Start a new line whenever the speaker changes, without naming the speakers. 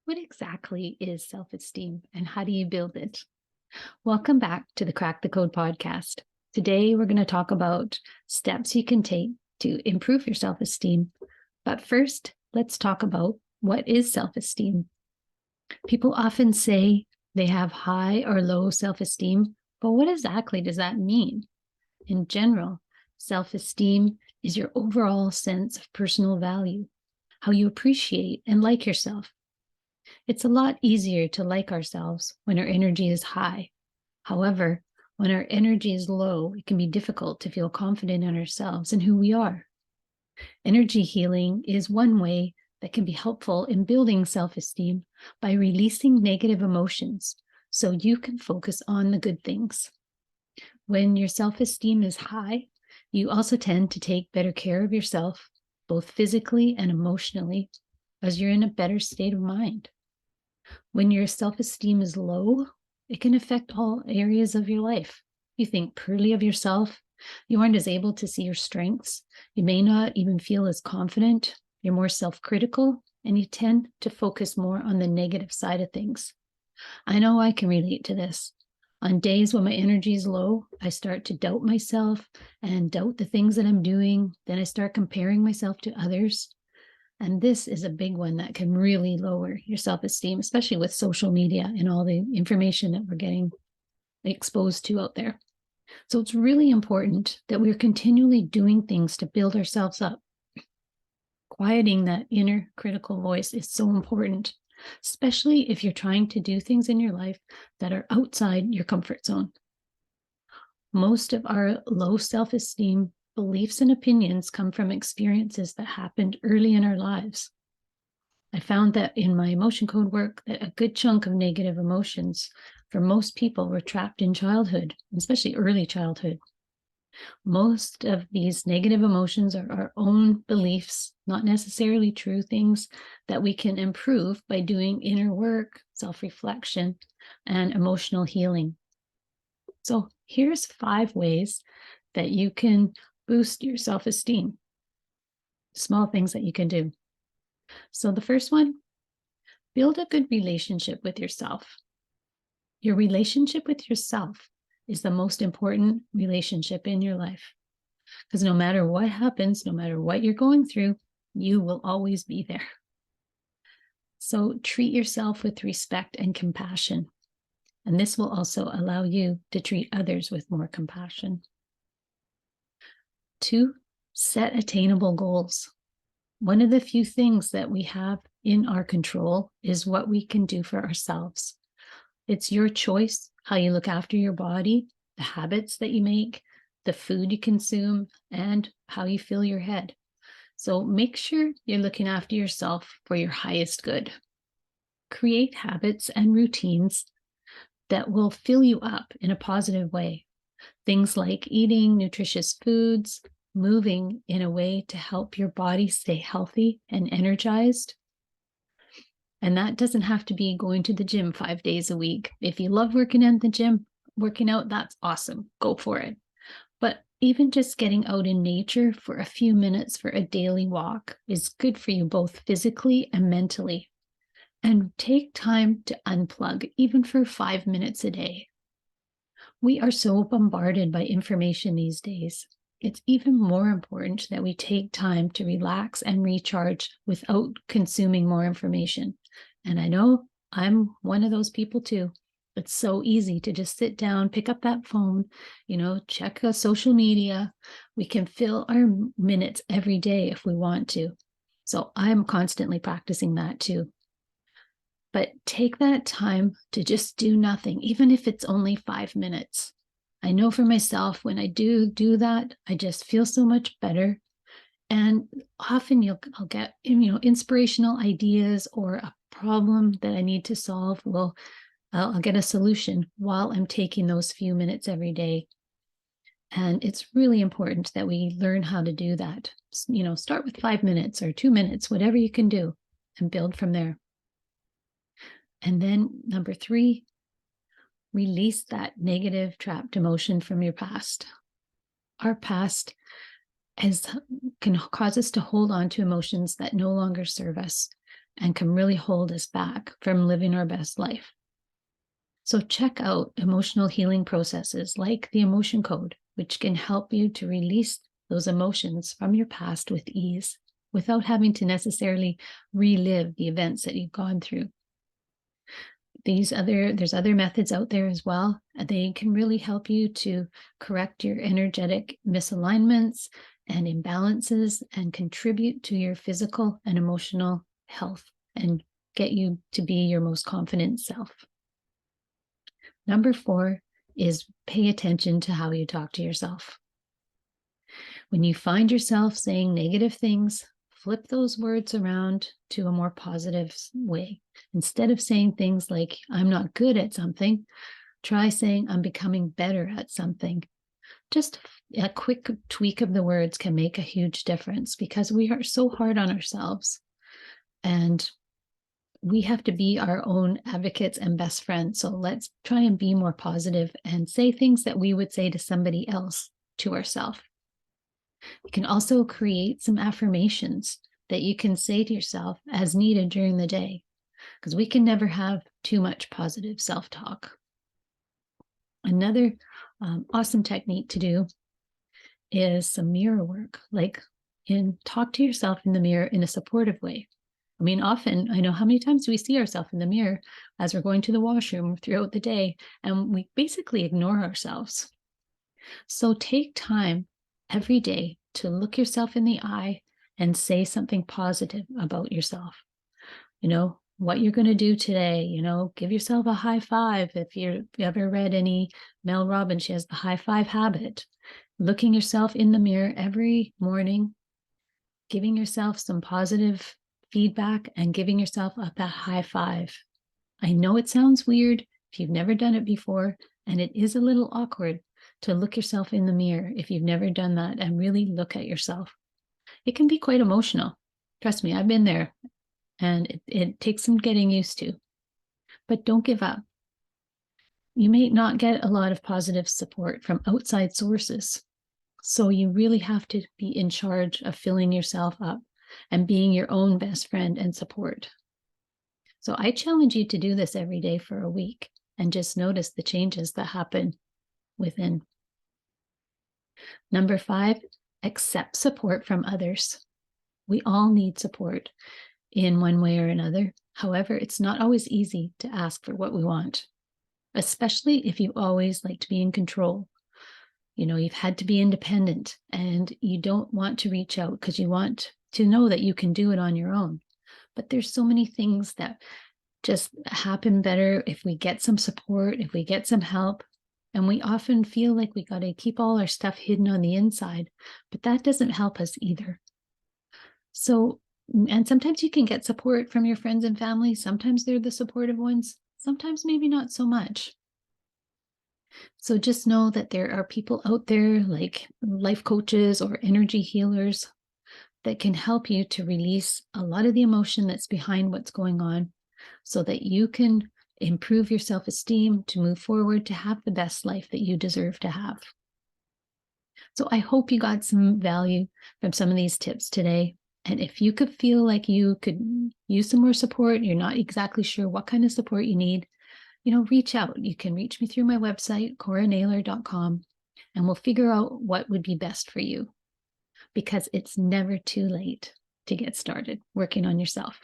What exactly is self esteem and how do you build it? Welcome back to the Crack the Code podcast. Today, we're going to talk about steps you can take to improve your self esteem. But first, let's talk about what is self esteem. People often say they have high or low self esteem, but what exactly does that mean? In general, self esteem is your overall sense of personal value, how you appreciate and like yourself. It's a lot easier to like ourselves when our energy is high. However, when our energy is low, it can be difficult to feel confident in ourselves and who we are. Energy healing is one way that can be helpful in building self-esteem by releasing negative emotions so you can focus on the good things. When your self-esteem is high, you also tend to take better care of yourself, both physically and emotionally, as you're in a better state of mind. When your self-esteem is low, it can affect all areas of your life. You think poorly of yourself. You aren't as able to see your strengths. You may not even feel as confident. You're more self-critical, and you tend to focus more on the negative side of things. I know I can relate to this. On days when my energy is low, I start to doubt myself and doubt the things that I'm doing. Then I start comparing myself to others. And this is a big one that can really lower your self-esteem, especially with social media and all the information that we're getting exposed to out there. So it's really important that we're continually doing things to build ourselves up. Quieting that inner critical voice is so important, especially if you're trying to do things in your life that are outside your comfort zone. Most of our low self-esteem beliefs and opinions come from experiences that happened early in our lives. I found that in my emotion code work that a good chunk of negative emotions for most people were trapped in childhood, especially early childhood. Most of these negative emotions are our own beliefs, not necessarily true things that we can improve by doing inner work, self-reflection, and emotional healing. So here's 5 ways that you can boost your self-esteem. Small things that you can do. So the first one, build a good relationship with yourself. Your relationship with yourself is the most important relationship in your life. Because no matter what happens, no matter what you're going through, you will always be there. So treat yourself with respect and compassion. And this will also allow you to treat others with more compassion. 2, set attainable goals. One of the few things that we have in our control is what we can do for ourselves. It's your choice how you look after your body, the habits that you make, the food you consume, and how you fill your head. So make sure you're looking after yourself for your highest good. Create habits and routines that will fill you up in a positive way. Things like eating nutritious foods, moving in a way to help your body stay healthy and energized. And that doesn't have to be going to the gym 5 days a week. If you love working in the gym, working out, that's awesome. Go for it. But even just getting out in nature for a few minutes for a daily walk is good for you both physically and mentally. And take time to unplug, even for 5 minutes a day. We are so bombarded by information these days. It's even more important that we take time to relax and recharge without consuming more information. And I know I'm one of those people too. It's so easy to just sit down, pick up that phone, check social media. We can fill our minutes every day if we want to. So I'm constantly practicing that too. But take that time to just do nothing, even if it's only 5 minutes. I know for myself, when I do that, I just feel so much better. And often I'll get, inspirational ideas or a problem that I need to solve. Well, I'll get a solution while I'm taking those few minutes every day. And it's really important that we learn how to do that. Start with 5 minutes or 2 minutes, whatever you can do, and build from there. And then number 3, release that negative trapped emotion from your past. Our past can cause us to hold on to emotions that no longer serve us. and can really hold us back from living our best life. So check out emotional healing processes like the emotion code, which can help you to release those emotions from your past with ease without having to necessarily relive the events that you've gone through. There's other methods out there as well. They can really help you to correct your energetic misalignments and imbalances and contribute to your physical and emotional health and get you to be your most confident self. Number 4 is pay attention to how you talk to yourself. When you find yourself saying negative things, flip those words around to a more positive way. Instead of saying things like, I'm not good at something, try saying, I'm becoming better at something. Just a quick tweak of the words can make a huge difference because we are so hard on ourselves. And we have to be our own advocates and best friends. So let's try and be more positive and say things that we would say to somebody else to ourselves. You can also create some affirmations that you can say to yourself as needed during the day, because we can never have too much positive self-talk. Another awesome technique to do is some mirror work, like talk to yourself in the mirror in a supportive way. I mean, often, I know how many times we see ourselves in the mirror as we're going to the washroom throughout the day, and we basically ignore ourselves. So take time every day to look yourself in the eye and say something positive about yourself. You know, what you're going to do today, give yourself a high five. If you ever read any Mel Robbins, she has the high five habit. Looking yourself in the mirror every morning, giving yourself some positive feedback and giving yourself that high five. I know it sounds weird if you've never done it before, and it is a little awkward to look yourself in the mirror if you've never done that and really look at yourself. It can be quite emotional. Trust me, I've been there, and it takes some getting used to. But don't give up. You may not get a lot of positive support from outside sources, so you really have to be in charge of filling yourself up and being your own best friend and support. So I challenge you to do this every day for a week and just notice the changes that happen within. Number 5, accept support from others. We all need support in one way or another. However, it's not always easy to ask for what we want, especially if you always like to be in control. You've had to be independent and you don't want to reach out because you want to know that you can do it on your own. But there's so many things that just happen better if we get some support, if we get some help. And we often feel like we got to keep all our stuff hidden on the inside, but that doesn't help us either. So, and sometimes you can get support from your friends and family. Sometimes they're the supportive ones. Sometimes maybe not so much. So just know that there are people out there like life coaches or energy healers that can help you to release a lot of the emotion that's behind what's going on so that you can improve your self-esteem to move forward to have the best life that you deserve to have. So I hope you got some value from some of these tips today. And if you could feel like you could use some more support, you're not exactly sure what kind of support you need, reach out. You can reach me through my website, coranailer.com, and we'll figure out what would be best for you, because it's never too late to get started working on yourself.